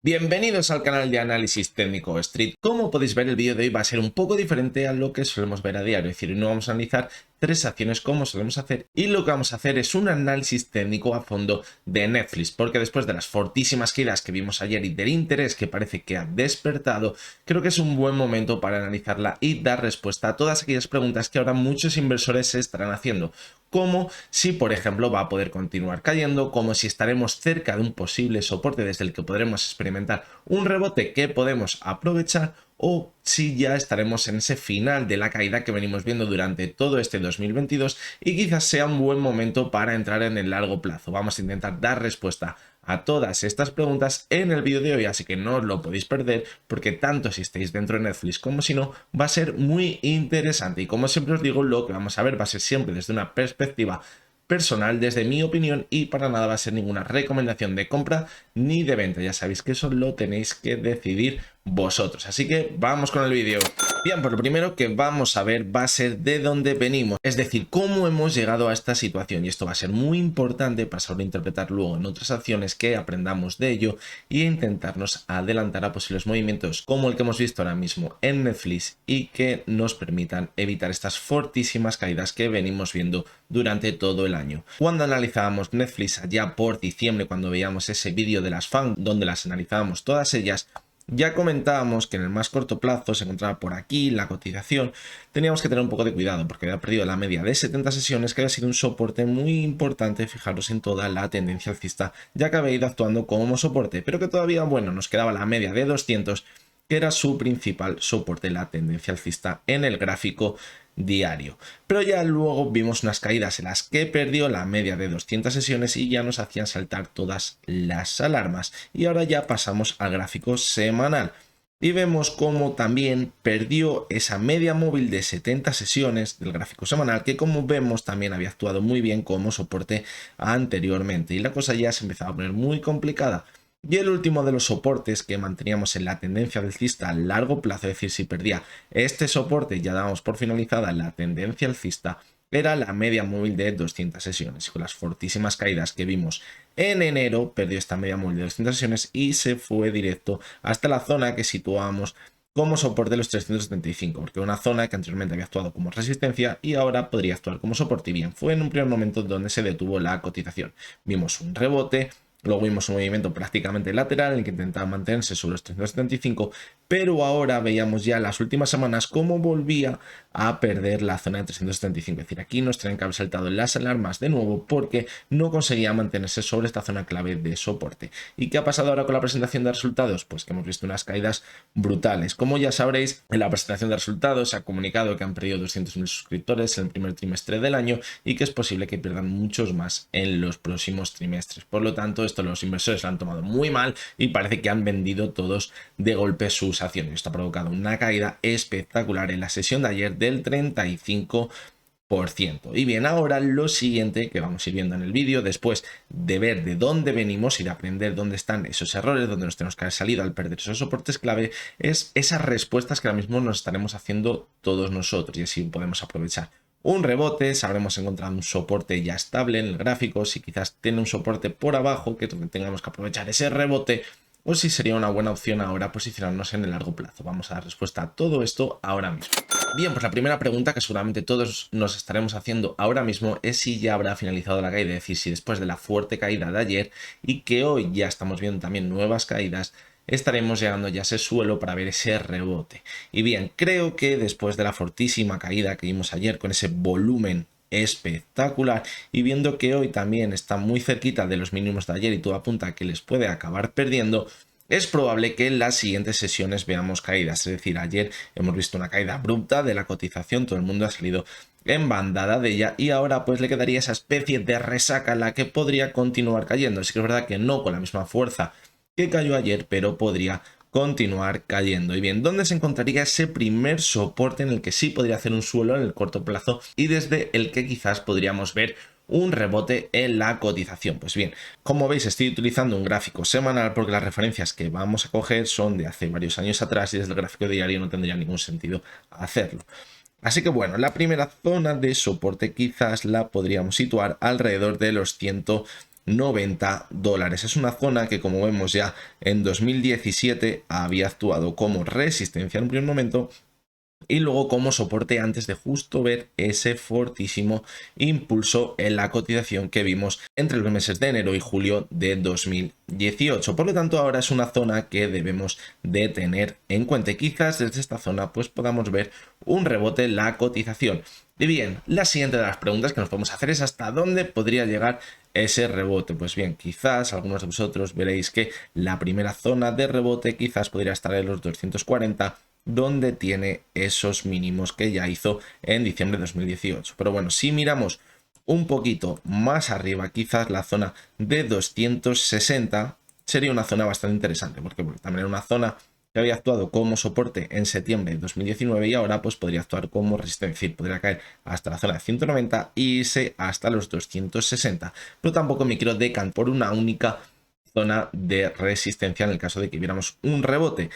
Bienvenidos al canal de análisis técnico Street. Como podéis ver, el vídeo de hoy va a ser un poco diferente a lo que solemos ver a diario, es decir, no vamos a analizar tres acciones como solemos hacer y lo que vamos a hacer es un análisis técnico a fondo de Netflix, porque después de las fortísimas caídas que vimos ayer y del interés que parece que ha despertado, creo que es un buen momento para analizarla y dar respuesta a todas aquellas preguntas que ahora muchos inversores se estarán haciendo, como si por ejemplo va a poder continuar cayendo, como si estaremos cerca de un posible soporte desde el que podremos experimentar un rebote que podemos aprovechar, o si ya estaremos en ese final de la caída que venimos viendo durante todo este 2022 y quizás sea un buen momento para entrar en el largo plazo. Vamos a intentar dar respuesta a todas estas preguntas en el vídeo de hoy, así que no os lo podéis perder porque tanto si estáis dentro de Netflix como si no, va a ser muy interesante. Y como siempre os digo, lo que vamos a ver va a ser siempre desde una perspectiva personal, desde mi opinión, y para nada va a ser ninguna recomendación de compra ni de venta. Ya sabéis que eso lo tenéis que decidir vosotros. Así que vamos con el vídeo. Bien, pues lo primero que vamos a ver va a ser de dónde venimos, es decir, cómo hemos llegado a esta situación, y esto va a ser muy importante para saber interpretar luego en otras acciones, que aprendamos de ello y intentarnos adelantar a posibles movimientos como el que hemos visto ahora mismo en Netflix y que nos permitan evitar estas fortísimas caídas que venimos viendo durante todo el año. Cuando analizábamos Netflix allá por diciembre, cuando veíamos ese vídeo de las FANG donde las analizábamos todas ellas, ya comentábamos que en el más corto plazo se encontraba por aquí la cotización. Teníamos que tener un poco de cuidado porque había perdido la media de 70 sesiones, que había sido un soporte muy importante, fijaros en toda la tendencia alcista, ya que había ido actuando como soporte, pero que todavía, bueno, nos quedaba la media de 200, que era su principal soporte, la tendencia alcista en el gráfico diario. Pero ya luego vimos unas caídas en las que perdió la media de 200 sesiones y ya nos hacían saltar todas las alarmas. Y ahora ya pasamos al gráfico semanal y vemos cómo también perdió esa media móvil de 70 sesiones del gráfico semanal, que como vemos también había actuado muy bien como soporte anteriormente, y la cosa ya se empezaba a poner muy complicada. Y el último de los soportes que manteníamos en la tendencia alcista a largo plazo, es decir, si perdía este soporte ya dábamos por finalizada la tendencia alcista, era la media móvil de 200 sesiones. Y con las fortísimas caídas que vimos en enero, perdió esta media móvil de 200 sesiones y se fue directo hasta la zona que situábamos como soporte de los 375, porque una zona que anteriormente había actuado como resistencia y ahora podría actuar como soporte. Y bien, fue en un primer momento donde se detuvo la cotización. Vimos un rebote. Luego vimos un movimiento prácticamente lateral en el que intentaba mantenerse sobre los 375, pero ahora veíamos ya en las últimas semanas cómo volvía a perder la zona de 375. Es decir, aquí nos tienen que haber saltado las alarmas de nuevo porque no conseguía mantenerse sobre esta zona clave de soporte. ¿Y qué ha pasado ahora con la presentación de resultados? Pues que hemos visto unas caídas brutales. Como ya sabréis, en la presentación de resultados se ha comunicado que han perdido 200.000 suscriptores en el primer trimestre del año y que es posible que pierdan muchos más en los próximos trimestres. Por lo tanto, esto los inversores lo han tomado muy mal y parece que han vendido todos de golpe sus acciones. Esto ha provocado una caída espectacular en la sesión de ayer del 35%. Y bien, ahora lo siguiente que vamos a ir viendo en el vídeo, después de ver de dónde venimos y de aprender dónde están esos errores, dónde nos tenemos que haber salido al perder esos soportes clave, es esas respuestas que ahora mismo nos estaremos haciendo todos nosotros, y así podemos aprovechar un rebote, sabremos encontrar un soporte ya estable en el gráfico, si quizás tiene un soporte por abajo, que tengamos que aprovechar ese rebote, o si sería una buena opción ahora posicionarnos en el largo plazo. Vamos a dar respuesta a todo esto ahora mismo. Bien, pues la primera pregunta que seguramente todos nos estaremos haciendo ahora mismo es si ya habrá finalizado la caída, es decir, si después de la fuerte caída de ayer y que hoy ya estamos viendo también nuevas caídas, estaremos llegando ya a ese suelo para ver ese rebote. Y bien, creo que después de la fortísima caída que vimos ayer con ese volumen espectacular y viendo que hoy también está muy cerquita de los mínimos de ayer y todo apunta a que les puede acabar perdiendo, es probable que en las siguientes sesiones veamos caídas. Es decir, ayer hemos visto una caída abrupta de la cotización, todo el mundo ha salido en bandada de ella y ahora pues le quedaría esa especie de resaca en la que podría continuar cayendo. Así que es verdad que no con la misma fuerza que cayó ayer, pero podría continuar cayendo. Y bien, ¿dónde se encontraría ese primer soporte en el que sí podría hacer un suelo en el corto plazo y desde el que quizás podríamos ver un rebote en la cotización? Pues bien, como veis estoy utilizando un gráfico semanal porque las referencias que vamos a coger son de hace varios años atrás y desde el gráfico diario no tendría ningún sentido hacerlo. Así que bueno, la primera zona de soporte quizás la podríamos situar alrededor de los 100 $190. Es una zona que, como vemos, ya en 2017 había actuado como resistencia en un primer momento y luego como soporte antes de justo ver ese fortísimo impulso en la cotización que vimos entre los meses de enero y julio de 2018. Por lo tanto, ahora es una zona que debemos de tener en cuenta y quizás desde esta zona pues podamos ver un rebote en la cotización. Y bien, la siguiente de las preguntas que nos podemos hacer es ¿hasta dónde podría llegar ese rebote? Pues bien, quizás algunos de vosotros veréis que la primera zona de rebote quizás podría estar en los 240, donde tiene esos mínimos que ya hizo en diciembre de 2018. Pero bueno, si miramos un poquito más arriba, quizás la zona de 260 sería una zona bastante interesante, porque también era una zona que había actuado como soporte en septiembre de 2019 y ahora pues podría actuar como resistencia, es decir, podría caer hasta la zona de 190 y irse hasta los 260, pero tampoco me quiero decantar por una única zona de resistencia en el caso de que viéramos un rebote.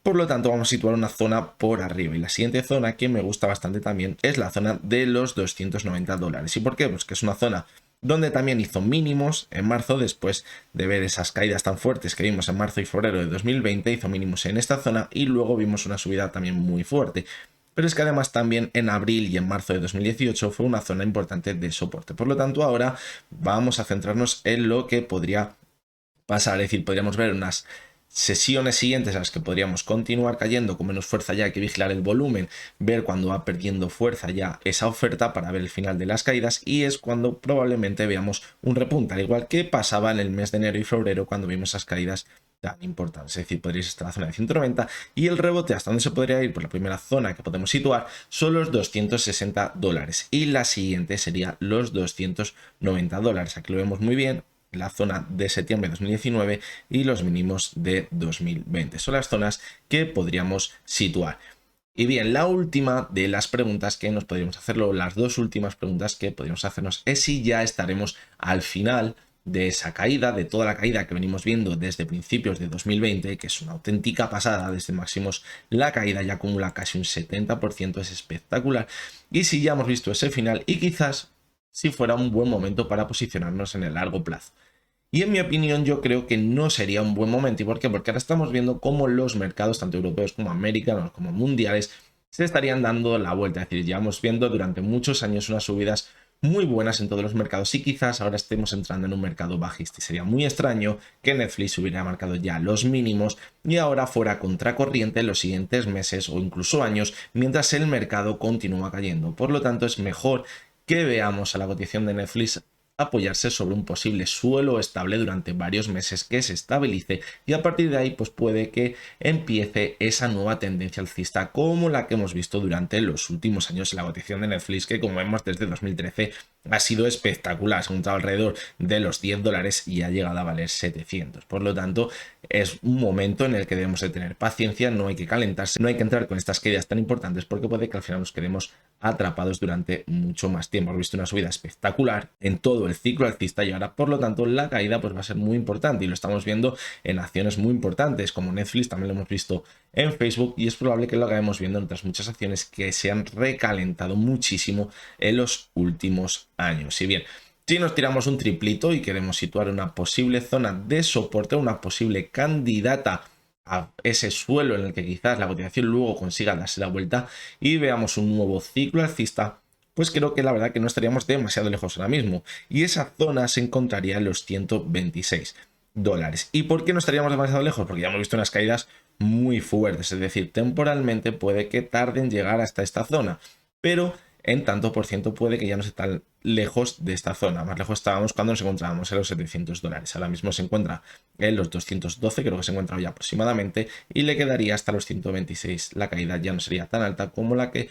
Por lo tanto, vamos a situar una zona por arriba. Y la siguiente zona que me gusta bastante también es la zona de los $290. ¿Y por qué? Pues que es una zona donde también hizo mínimos en marzo, después de ver esas caídas tan fuertes que vimos en marzo y febrero de 2020, hizo mínimos en esta zona y luego vimos una subida también muy fuerte. Pero es que además también en abril y en marzo de 2018 fue una zona importante de soporte. Por lo tanto, ahora vamos a centrarnos en lo que podría pasar, es decir, podríamos ver unas sesiones siguientes a las que podríamos continuar cayendo con menos fuerza, ya hay que vigilar el volumen, ver cuando va perdiendo fuerza ya esa oferta para ver el final de las caídas, y es cuando probablemente veamos un repunte, al igual que pasaba en el mes de enero y febrero cuando vimos esas caídas tan importantes. Es decir, podríais estar en la zona de 190 y el rebote hasta donde se podría ir por la primera zona que podemos situar son los $260 y la siguiente sería los $290. Aquí lo vemos muy bien, la zona de septiembre de 2019 y los mínimos de 2020. Son las zonas que podríamos situar. Y bien, la última de las preguntas que nos podríamos hacerlo, las dos últimas preguntas que podríamos hacernos es si ya estaremos al final de esa caída, de toda la caída que venimos viendo desde principios de 2020, que es una auténtica pasada. Desde máximos la caída ya acumula casi un 70%, es espectacular. Y si ya hemos visto ese final y quizás si fuera un buen momento para posicionarnos en el largo plazo. Y en mi opinión yo creo que no sería un buen momento. ¿Y por qué? Porque ahora estamos viendo cómo los mercados, tanto europeos como americanos, como mundiales, se estarían dando la vuelta. Es decir, llevamos viendo durante muchos años unas subidas muy buenas en todos los mercados y quizás ahora estemos entrando en un mercado bajista. Y sería muy extraño que Netflix hubiera marcado ya los mínimos y ahora fuera contracorriente en los siguientes meses o incluso años mientras el mercado continúa cayendo. Por lo tanto, es mejor que veamos a la cotización de Netflix apoyarse sobre un posible suelo estable durante varios meses, que se estabilice y a partir de ahí pues puede que empiece esa nueva tendencia alcista como la que hemos visto durante los últimos años en la cotización de Netflix, que como vemos desde 2013 ha sido espectacular, se ha encontrado alrededor de los $10 y ha llegado a valer 700. Por lo tanto, es un momento en el que debemos de tener paciencia, no hay que calentarse, no hay que entrar con estas caídas tan importantes porque puede que al final nos quedemos atrapados durante mucho más tiempo. Hemos visto una subida espectacular en todo el ciclo alcista y ahora por lo tanto la caída pues va a ser muy importante y lo estamos viendo en acciones muy importantes como Netflix, también lo hemos visto en Facebook y es probable que lo acabemos viendo en otras muchas acciones que se han recalentado muchísimo en los últimos años. Si bien si nos tiramos un triplito y queremos situar una posible zona de soporte, una posible candidata a ese suelo en el que quizás la cotización luego consiga darse la vuelta y veamos un nuevo ciclo alcista, pues creo que la verdad que no estaríamos demasiado lejos ahora mismo y esa zona se encontraría en los $126. ¿Y por qué no estaríamos demasiado lejos? Porque ya hemos visto unas caídas muy fuertes, es decir, temporalmente puede que tarden en llegar hasta esta zona, pero en tanto por ciento puede que ya no esté tan lejos de esta zona. Más lejos estábamos cuando nos encontrábamos en los $700. Ahora mismo se encuentra en los 212, creo que se encuentra hoy aproximadamente, y le quedaría hasta los 126. La caída ya no sería tan alta como la que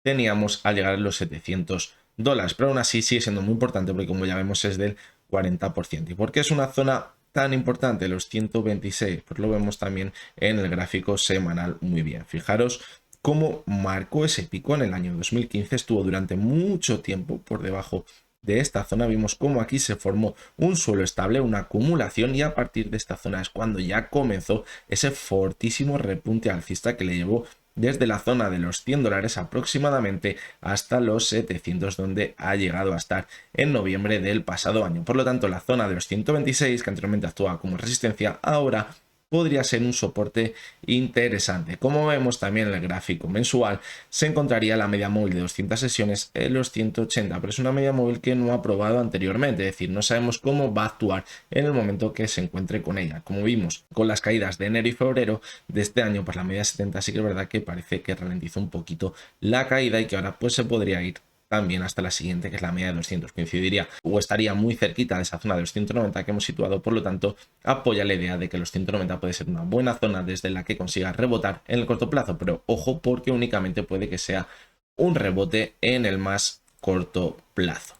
teníamos al llegar a los $700. Pero aún así sigue siendo muy importante porque como ya vemos es del 40%. ¿Y por qué es una zona tan importante, los 126? Pues lo vemos también en el gráfico semanal muy bien. Fijaros cómo marcó ese pico en el año 2015, estuvo durante mucho tiempo por debajo de esta zona, vimos cómo aquí se formó un suelo estable, una acumulación y a partir de esta zona es cuando ya comenzó ese fortísimo repunte alcista que le llevó desde la zona de los $100 aproximadamente hasta los 700, donde ha llegado a estar en noviembre del pasado año. Por lo tanto, la zona de los 126, que anteriormente actuaba como resistencia, ahora podría ser un soporte interesante. Como vemos también en el gráfico mensual, se encontraría la media móvil de 200 sesiones en los 180, pero es una media móvil que no ha probado anteriormente, es decir, no sabemos cómo va a actuar en el momento que se encuentre con ella. Como vimos con las caídas de enero y febrero de este año, pues la media 70 sí que es verdad que parece que ralentizó un poquito la caída y que ahora pues se podría ir también hasta la siguiente, que es la media de 200, coincidiría o estaría muy cerquita de esa zona de los 190 que hemos situado. Por lo tanto, apoya la idea de que los 190 puede ser una buena zona desde la que consiga rebotar en el corto plazo, pero ojo, porque únicamente puede que sea un rebote en el más corto plazo.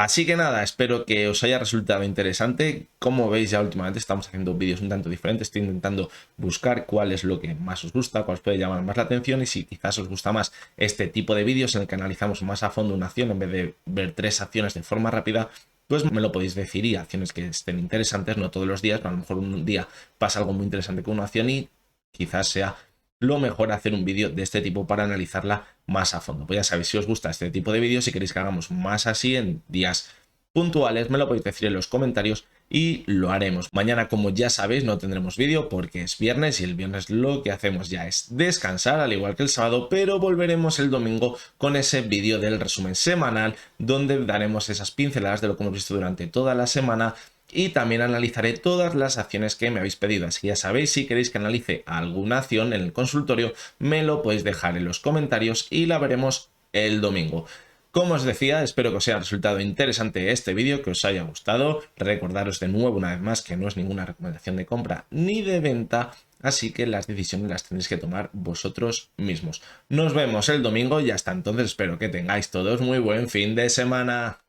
Así que nada, espero que os haya resultado interesante. Como veis, ya últimamente estamos haciendo vídeos un tanto diferentes. Estoy intentando buscar cuál es lo que más os gusta, cuál os puede llamar más la atención y si quizás os gusta más este tipo de vídeos en el que analizamos más a fondo una acción en vez de ver 3 acciones de forma rápida, pues me lo podéis decir, y acciones que estén interesantes, no todos los días, pero a lo mejor un día pasa algo muy interesante con una acción y quizás sea lo mejor hacer un vídeo de este tipo para analizarla más a fondo. Pues ya sabéis, si os gusta este tipo de vídeos, si queréis que hagamos más así en días puntuales, me lo podéis decir en los comentarios y lo haremos. Mañana, como ya sabéis, no tendremos vídeo porque es viernes y el viernes lo que hacemos ya es descansar, al igual que el sábado, pero volveremos el domingo con ese vídeo del resumen semanal donde daremos esas pinceladas de lo que hemos visto durante toda la semana. Y también analizaré todas las acciones que me habéis pedido, así que ya sabéis, si queréis que analice alguna acción en el consultorio, me lo podéis dejar en los comentarios y la veremos el domingo. Como os decía, espero que os haya resultado interesante este vídeo, que os haya gustado. Recordaros de nuevo una vez más que no es ninguna recomendación de compra ni de venta, así que las decisiones las tenéis que tomar vosotros mismos. Nos vemos el domingo y hasta entonces espero que tengáis todos muy buen fin de semana.